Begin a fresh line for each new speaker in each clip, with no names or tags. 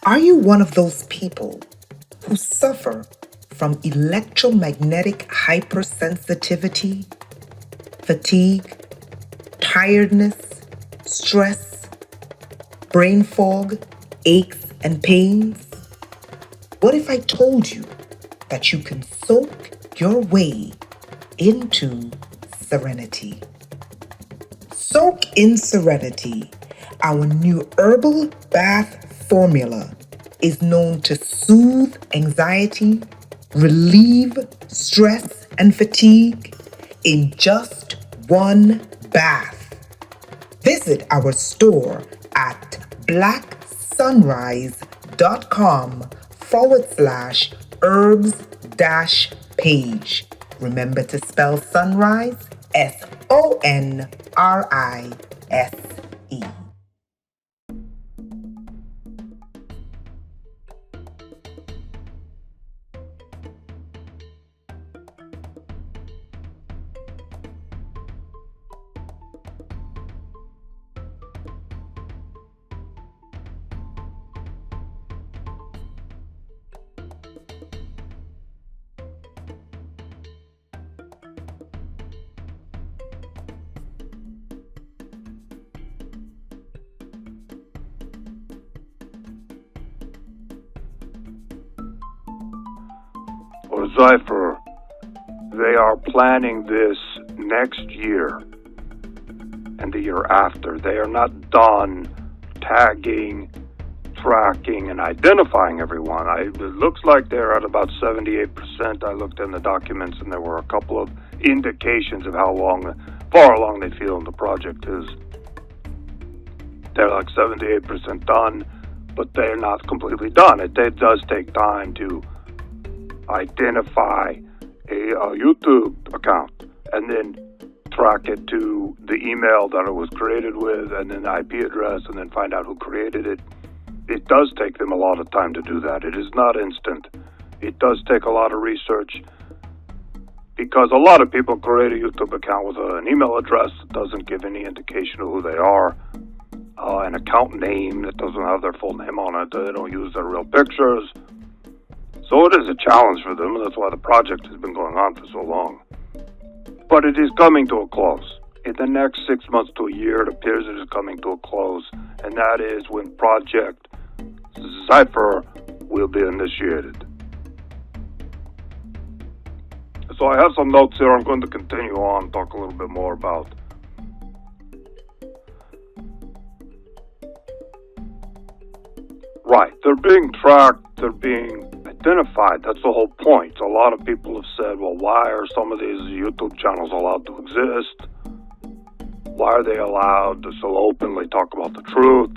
Are you one of those people who suffer from electromagnetic hypersensitivity, fatigue, tiredness, stress, brain fog, aches, and pains? What if I told you that you can soak your way into serenity? Soak in Serenity, our new herbal bath formula, is known to soothe anxiety, relieve stress and fatigue in just one bath. Visit our store at blacksunrise.com/herbs-page. Remember to spell sunrise SONRISE.
Or Zypher, they are planning this next year and the year after. They are not done tagging, tracking, and identifying everyone. It looks like they're at about 78%. I looked in the documents and there were a couple of indications of how far along they feel in the project is. They're like 78% done, but they're not completely done. It does take time to identify a YouTube account and then track it to the email that it was created with and then the IP address and then find out who created it. It does take them a lot of time to do that. It is not instant. It does take a lot of research because a lot of people create a YouTube account with an email address that doesn't give any indication of who they are, an account name that doesn't have their full name on it. They don't use their real pictures. So it is a challenge for them, and that's why the project has been going on for so long. But it is coming to a close. In the next 6 months to a year, it appears it is coming to a close, and that is when Project Zypher will be initiated. So I have some notes here. I'm going to continue on and talk a little bit more about. Right, they're being tracked, they're being identified. That's the whole point. A lot of people have said, well, why are some of these YouTube channels allowed to exist? Why are they allowed to so openly talk about the truth?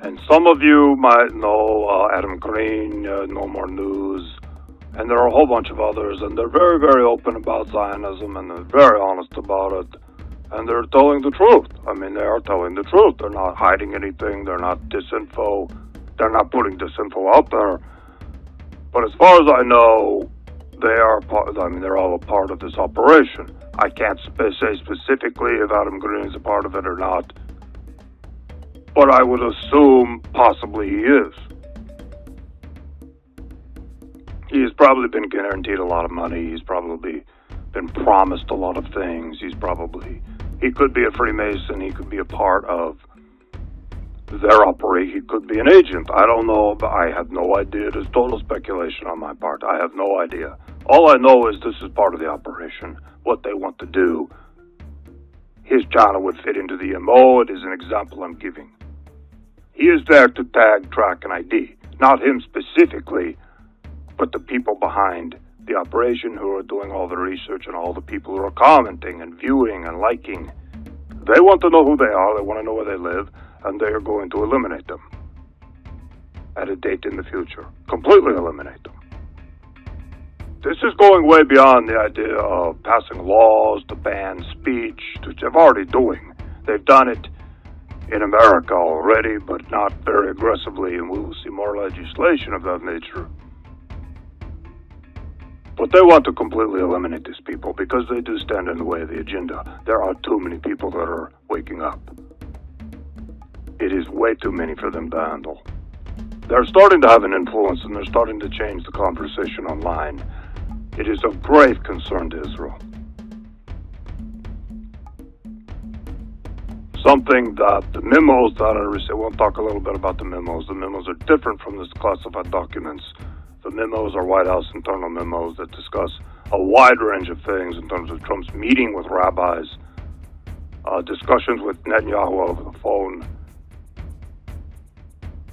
And some of you might know Adam Green, No More News, and there are a whole bunch of others, and they're very, very open about Zionism, and they're very honest about it, and they're telling the truth. I mean, they are telling the truth. They're not hiding anything. They're not disinfo. They're not putting disinfo out there. But as far as I know, they're all a part of this operation. I can't say specifically if Adam Green is a part of it or not, but I would assume possibly he is. He's probably been guaranteed a lot of money. He's probably been promised a lot of things. He could be a Freemason. He could be a part of their operation. He could be an agent. I don't know, but I have no idea. It is total speculation on my part. I have no idea. All I know is this is part of the operation, what they want to do. His channel would fit into the MO. It is an example I'm giving. He is there to tag, track, and ID. Not him specifically, but the people behind the operation who are doing all the research and all the people who are commenting and viewing and liking. They want to know who they are. They want to know where they live. And they are going to eliminate them at a date in the future. Completely eliminate them. This is going way beyond the idea of passing laws to ban speech, which they're already doing. They've done it in America already, but not very aggressively, and we will see more legislation of that nature. But they want to completely eliminate these people because they do stand in the way of the agenda. There are too many people that are waking up. It is way too many for them to handle. they're starting to have an influence, and they're starting to change the conversation online. It is of grave concern to Israel. Something that the memos that I received, we'll talk a little bit about the memos. The memos are different from the classified documents. The memos are White House internal memos that discuss a wide range of things in terms of Trump's meeting with rabbis, discussions with Netanyahu over the phone.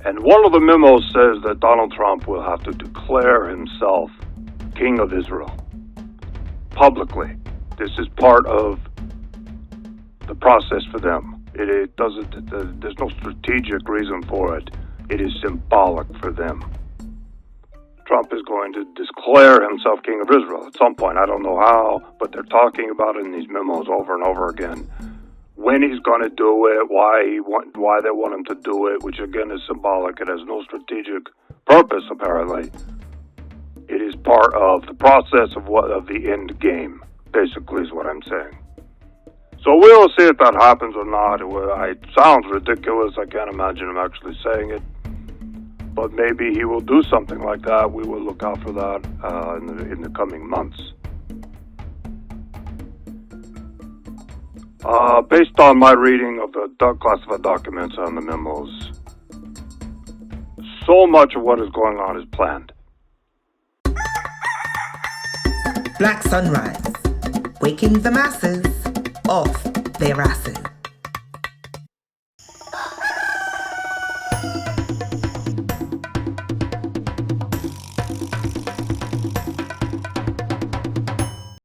And one of the memos says that Donald Trump will have to declare himself king of Israel publicly. This is part of the process for them. It doesn't. There's no strategic reason for it. It is symbolic for them. Trump is going to declare himself king of Israel at some point. I don't know how, but they're talking about it in these memos over and over again. When he's going to do it, why they want him to do it, which again is symbolic. It has no strategic purpose, apparently. It is part of the process of the end game, basically, is what I'm saying. So we will see if that happens or not. It sounds ridiculous. I can't imagine him actually saying it. But maybe he will do something like that. We will look out for that in the coming months. Based on my reading of the classified documents and the memos, so much of what is going on is planned.
Black Sunrise, waking the masses off their asses.